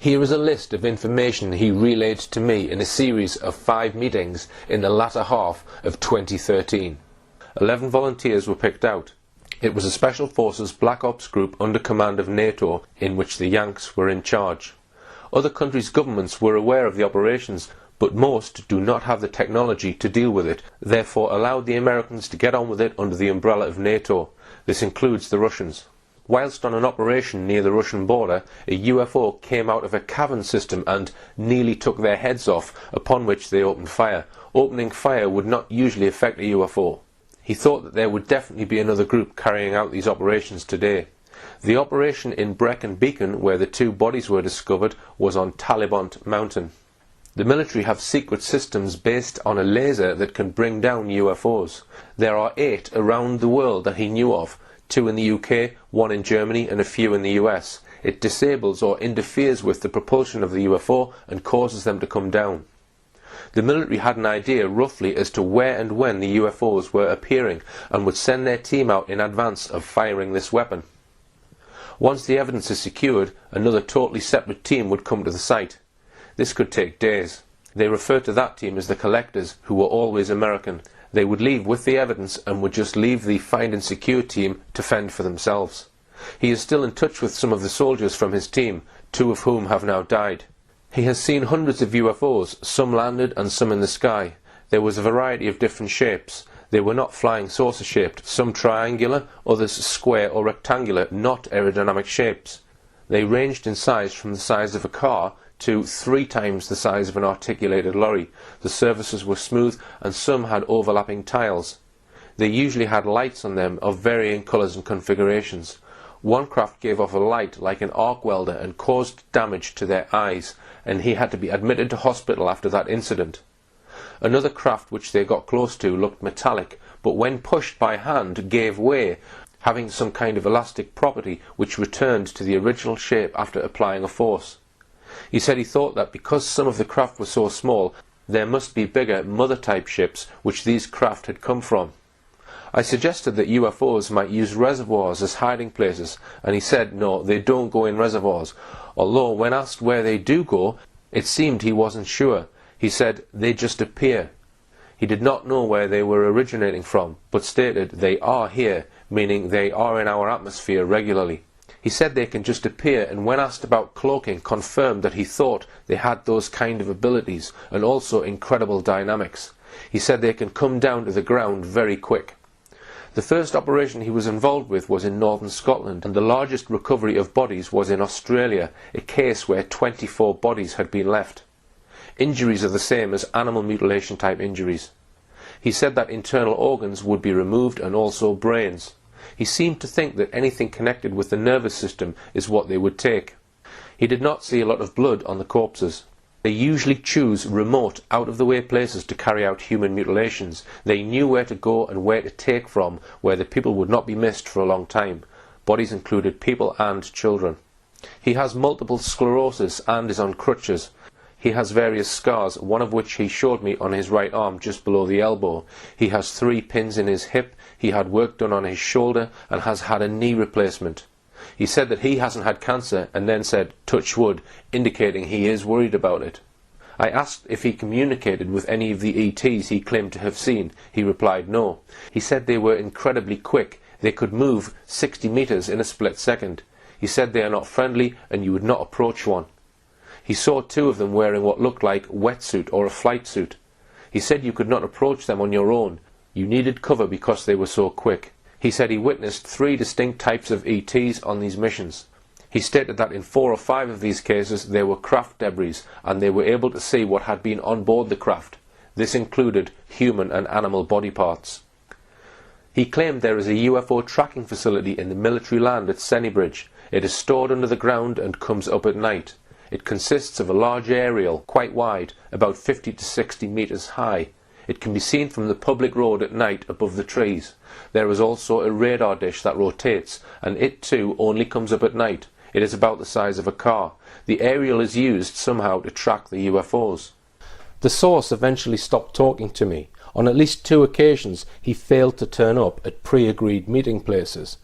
Here is a list of information he relayed to me in a series of 5 meetings in the latter half of 2013. 11 volunteers were picked out. It was a Special Forces Black Ops group under command of NATO in which the Yanks were in charge. Other countries' governments were aware of the operations, but most do not have the technology to deal with it, therefore allowed the Americans to get on with it under the umbrella of NATO. This includes the Russians. Whilst on an operation near the Russian border, a UFO came out of a cavern system and nearly took their heads off, upon which they opened fire. Opening fire would not usually affect a UFO. He thought that there would definitely be another group carrying out these operations today. The operation in Brecon Beacon, where the 2 bodies were discovered, was on Talibant Mountain. The military have secret systems based on a laser that can bring down UFOs. There are 8 around the world that he knew of, 2 in the UK, 1 in Germany and a few in the US. It disables or interferes with the propulsion of the UFO and causes them to come down. The military had an idea roughly as to where and when the UFOs were appearing and would send their team out in advance of firing this weapon. Once the evidence is secured, another totally separate team would come to the site. This could take days. They refer to that team as the collectors, who were always American. They would leave with the evidence and would just leave the find and secure team to fend for themselves. He is still in touch with some of the soldiers from his team, 2 of whom have now died. He has seen hundreds of UFOs, some landed and some in the sky. There was a variety of different shapes. They were not flying saucer shaped, some triangular, others square or rectangular, not aerodynamic shapes. They ranged in size from the size of a car to 3 times the size of an articulated lorry. The surfaces were smooth and some had overlapping tiles. They usually had lights on them of varying colours and configurations. One craft gave off a light like an arc welder and caused damage to their eyes, and he had to be admitted to hospital after that incident. Another craft which they got close to looked metallic, but when pushed by hand gave way, having some kind of elastic property which returned to the original shape after applying a force. He said he thought that because some of the craft were so small, there must be bigger mother-type ships which these craft had come from. I suggested that UFOs might use reservoirs as hiding places, and he said no, they don't go in reservoirs, although when asked where they do go, it seemed he wasn't sure. He said they just appear. He did not know where they were originating from, but stated they are here, meaning they are in our atmosphere regularly. He said they can just appear, and when asked about cloaking, confirmed that he thought they had those kind of abilities and also incredible dynamics. He said they can come down to the ground very quick. The first operation he was involved with was in northern Scotland, and the largest recovery of bodies was in Australia, a case where 24 bodies had been left. Injuries are the same as animal mutilation type injuries. He said that internal organs would be removed and also brains. He seemed to think that anything connected with the nervous system is what they would take. He did not see a lot of blood on the corpses. They usually choose remote, out-of-the-way places to carry out human mutilations. They knew where to go and where to take from, where the people would not be missed for a long time. Bodies included people and children. He has multiple sclerosis and is on crutches. He has various scars, one of which he showed me on his right arm just below the elbow. He has 3 pins in his hip, he had work done on his shoulder and has had a knee replacement. He said that he hasn't had cancer and then said, touch wood, indicating he is worried about it. I asked if he communicated with any of the ETs he claimed to have seen. He replied no. He said they were incredibly quick. They could move 60 meters in a split second. He said they are not friendly and you would not approach one. He saw 2 of them wearing what looked like wetsuit or a flight suit. He said you could not approach them on your own. You needed cover because they were so quick. He said he witnessed 3 distinct types of ETs on these missions. He stated that in 4 or 5 of these cases there were craft debris and they were able to see what had been on board the craft. This included human and animal body parts. He claimed there is a UFO tracking facility in the military land at Sennybridge. It is stored under the ground and comes up at night. It consists of a large aerial, quite wide, about 50 to 60 meters high. It can be seen from the public road at night above the trees. There is also a radar dish that rotates, and it too only comes up at night. It is about the size of a car. The aerial is used somehow to track the UFOs. The source eventually stopped talking to me. On at least 2 occasions he failed to turn up at pre-agreed meeting places.